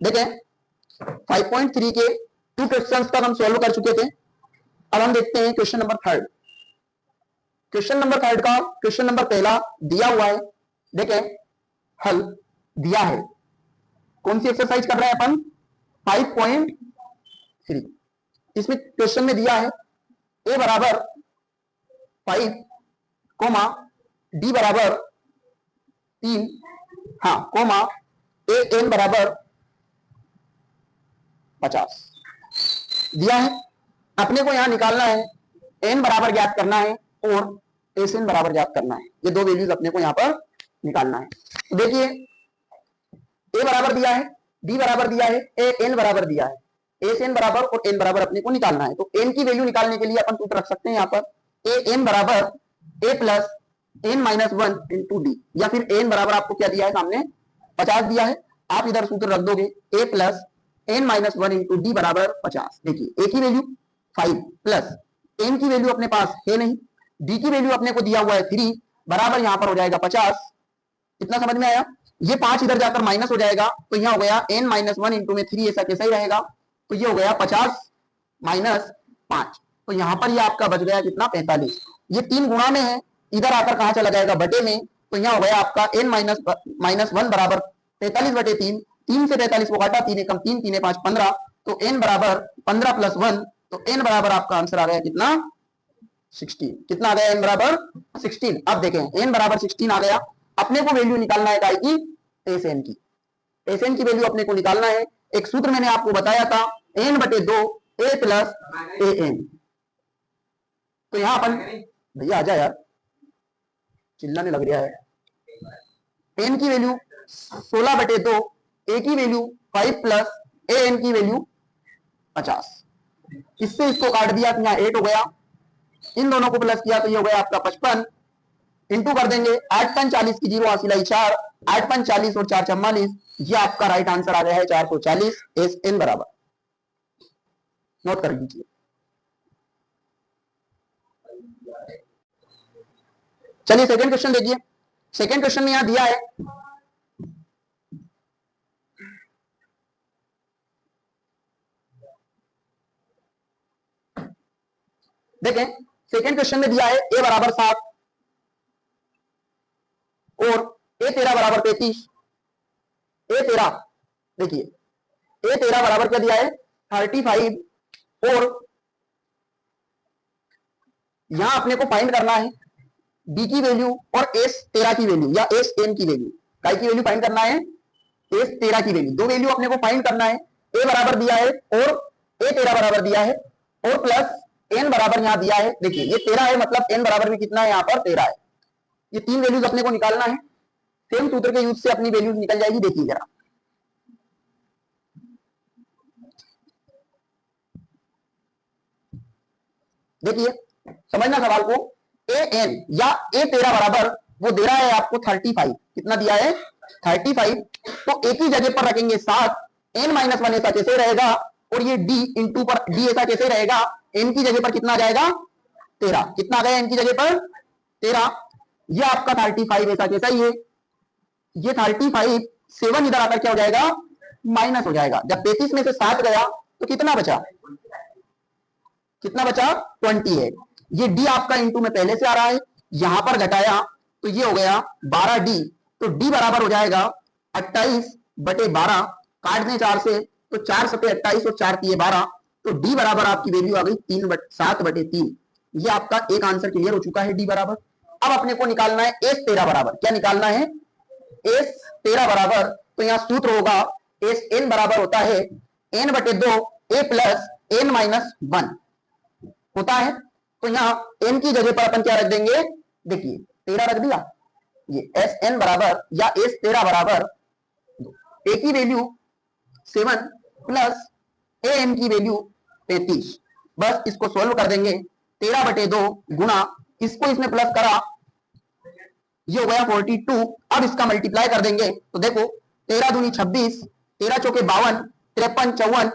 देखें 5.3 के 2 क्वेश्चंस तक हम सॉल्व कर चुके थे। अब हम देखते हैं question number third. Question number third का क्वेश्चन नंबर पहला दिया हुआ है, देखें हल दिया है। कौन सी एक्सरसाइज कर रहे हैं अपन? 5.3। इसमें क्वेश्चन में दिया है a बराबर 5 कोमा d बराबर 3, हाँ कोमा a n बराबर 50 दिया है। अपने को यहां निकालना है, n बराबर ज्ञात करना है और एस एन बराबर ज्ञात करना है। ये दो वैल्यूज अपने को यहां पर निकालना है। तो देखिए a बराबर दिया है, d बराबर दिया है, a n बराबर दिया है, एस एन बराबर और n बराबर अपने को निकालना है। तो n की वैल्यू निकालने के लिए अपन सूत्र रख सकते हैं यहाँ पर a n बराबर a plus n minus 1 into D, या फिर n बराबर आपको क्या दिया है सामने 50 दिया है। आप इधर सूत्र रख दोगे a plus n minus 1 into d बराबर 50। देखिए a की वैल्यू 5 प्लस n की वैल्यू अपने पास है नहीं, d की वैल्यू अपने को दिया हुआ है 3 बराबर यहां पर हो जाएगा 50। इतना समझ में आया? ये 5 इधर जाकर माइनस हो जाएगा तो यहां हो गया n माइनस 1 इंटू में 3, ऐसा कैसा ही रहेगा। तो ये हो गया 50 माइनस 5, तो यहां पर ये आपका बच गया कितना 45। ये 3 गुणा में है, इधर आकर कहां चला जाएगा बटे में, तो यहां हो गया आपका n माइनस 1 बराबर 45 बटे 3, 3 से 45 को काटा, 3 एकम 3, 3 5 15, तो n बराबर 15 प्लस 1, तो n बराबर आपका आंसर आ गया कितना 16। कितना आ गया n बराबर 16। अब देखें n बराबर 16 आ गया, अपने को वैल्यू निकालना है काय की एस एन की। एस एन की वैल्यू अपने को निकालना है। एक सूत्र मैंने आपको बताया था n बटे 2 a प्लस ए एन। तो यहां अपन भैया आजा यार, चिल्लाने लग रहा है। n की वैल्यू 16 बटे 2, a की वैल्यू 5 प्लस ए एन की वैल्यू 50। इससे इसको काट दिया तो यहाँ 8 हो गया, इन दोनों को प्लस किया तो ये हो गया आपका 55, इंटू कर देंगे 8 5 40 की 0 हासिलाई 4, 8 5 40 और 4 44, ये आपका राइट आंसर आ गया है 440 एस एन बराबर। नोट कर लीजिए। चलिए सेकंड क्वेश्चन देखिए। सेकंड क्वेश्चन में यहां दिया है देखें सेकंड क्वेश्चन में दिया है a बराबर 7 और a 13 बराबर 35। a 13 देखिए a 13 बराबर क्या दिया है 35, और यहां अपने को फाइंड करना है d की वैल्यू और s 13 की वैल्यू या s n की वैल्यू। काय की वैल्यू फाइंड करना है s 13 की वैल्यू। दो वैल्यू अपने को फाइंड करना है, a बराबर दिया है और a 13 बराबर दिया है, और प्लस n बराबर यहां दिया है। देखिए ये 13 है, मतलब n बराबर भी कितना है यहाँ पर 13 है। ये तीन वैल्यूज अपने को निकालना है। सेम सूत्र के यूज से अपनी वैल्यूज निकल जाएगी। देखिए जरा देखिए समझना सवाल को। ए एन या ए 13 बराबर वो दे रहा है आपको 35। कितना दिया है 35, तो एक ही जगह पर रखेंगे 7, n माइनस 1 ऐसा कैसे रहेगा, और ये d इंटू पर d ऐसा कैसे रहेगा, n की जगह पर कितना आ जाएगा 13। कितना आ गया n की जगह पर 13, ये आपका 35 ऐसा कैसा ही है। ये 35 7 इधर आकर क्या हो जाएगा माइनस हो जाएगा। जब 35 में से 7 गया तो कितना बचा, कितना बचा 20 है। ये d आपका इंटू में पहले से आ रहा है, यहां पर घटाया तो ये हो गया 12d, तो d बराबर हो जाएगा 28 बटे 12, काट दें 4 से तो 4 सते 28 और 4 तिये 12, तो d बराबर आपकी वैल्यू आ गई 7 बटे 3। ये आपका एक आंसर क्लियर हो चुका है d बराबर। अब अपने को निकालना है s 13 बराबर। क्या निकालना है s 13 बराबर, तो यहां सूत्र होगा s n बराबर होता है n बटे 2 a प्लस n माइनस 1 होता है। तो यहाँ n की जगह पर अपन क्या रख देंगे, देखिए 13 रख दिया, ये एस एन बराबर या एस 13 बराबर a की वैल्यू 7 प्लस ए एन की वैल्यू 35। बस इसको सॉल्व कर देंगे, 13 बटे 2 गुणा इसको इसमें प्लस करा, ये हो गया 42। अब इसका मल्टीप्लाई कर देंगे तो देखो 13 दूनी 26, 13 चौके 52, 53 54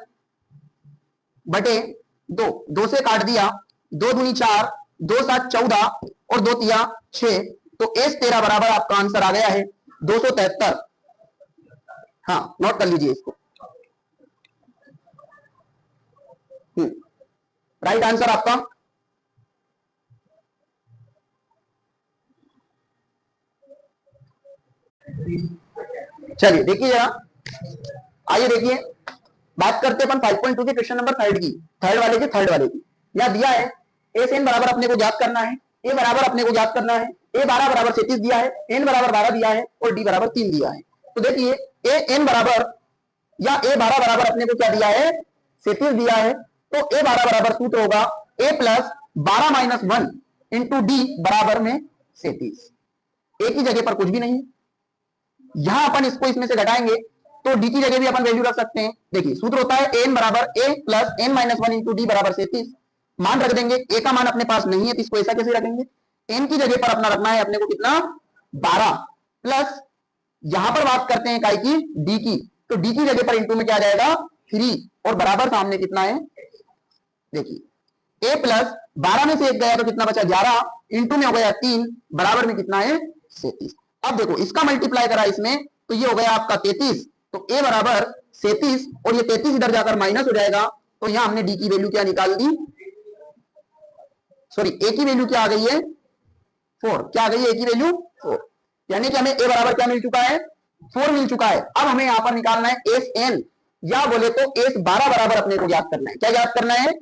बटे 2, 2 से काट दिया, 2 दूनी 4, 2 7 14 और 2 तिया 6, तो एस 13 बराबर आपका आंसर आ गया है 273। हाँ नोट कर लीजिए इसको, राइट आंसर आपका। चलिए देखिए जरा, आइए देखिए बात करते हैं अपन 5.2 के क्वेश्चन नंबर थर्ड की, थर्ड वाले की। यहां दिया है ए से एन बराबर अपने को ज्ञात करना है, ए बराबर अपने को ज्ञात करना है, ए 12 बराबर 37 दिया है, एन बराबर 12 दिया है और डी बराबर 3 दिया है। तो देखिए ए एन बराबर या ए 12 बराबर अपने को क्या दिया है, 37 दिया है। तो ए 12 बराबर सूत्र होगा ए प्लस 12 माइनस 1 इंटू डी बराबर में 37। ए की जगह पर कुछ भी नहीं, यहां अपन इसको इसमें से घटाएंगे तो डी की जगह भी अपन वैल्यू रख सकते हैं। देखिए सूत्र होता है एन बराबर a plus n minus 1 into d बराबर 37। मान रख देंगे, ए का मान अपने पास नहीं है तो इसको ऐसा कैसे रखेंगे, एन की जगह पर अपना रखना है अपने को कितना 12 प्लस यहां पर बात करते हैं काय की डी की, तो डी की जगह पर इंटू में क्या आ जाएगा 3 और बराबर सामने कितना है, देखिए ए प्लस 12 में से एक गया तो कितना बचा 11 इंटू में हो गया 3 बराबर में कितना है 37। अब देखो इसका मल्टीप्लाई करा इसमें तो ये हो गया आपका 33, तो ए बराबर 37 और ये 33 इधर जाकर माइनस हो जाएगा। तो यहां हमने डी की वैल्यू क्या निकाल दी, सॉरी ए की वैल्यू क्या आ गई है 4, क्या आ गई है ए की वैल्यू 4, यानी कि हमें ए बराबर क्या मिल चुका है 4 मिल चुका है। अब हमें यहां पर निकालना है एस एन, या बोले तो एस 12 बराबर अपने को याद करना है। क्या याद करना है,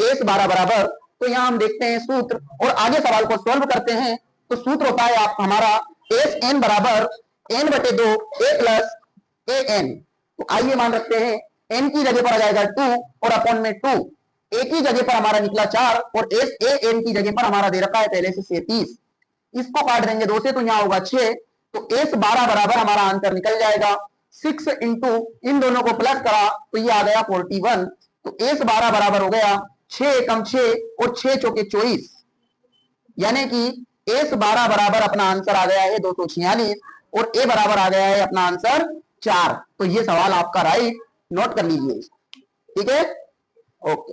एस 12 बराबर। तो यहां हम देखते हैं सूत्र और आगे सवाल को सॉल्व करते हैं। तो सूत्र होता है आप हमारा एस एन बराबर एन बटे 2 ए प्लस ए एन। तो आइए मान रखते हैं एन की जगह पर आ जाएगा 2 और अपॉन में 2, ए की जगह पर हमारा निकला 4 और एस ए एन की जगह पर हमारा दे रखा है पहले से 37। इसको काट देंगे 2 से तो यहाँ होगा 6, तो एस 12 बराबर हमारा आंसर निकल जाएगा 6 इंटू इन दोनों को प्लस करा तो ये आ गया 41। तो एस 12 बराबर हो गया 6 एकम 6 और 6 चौके 24, यानी कि एस 12 बराबर अपना आंसर आ गया है 246 और ए बराबर आ गया है अपना आंसर 4। तो ये सवाल आपका राइट, नोट कर लीजिए, ठीक है, ओके।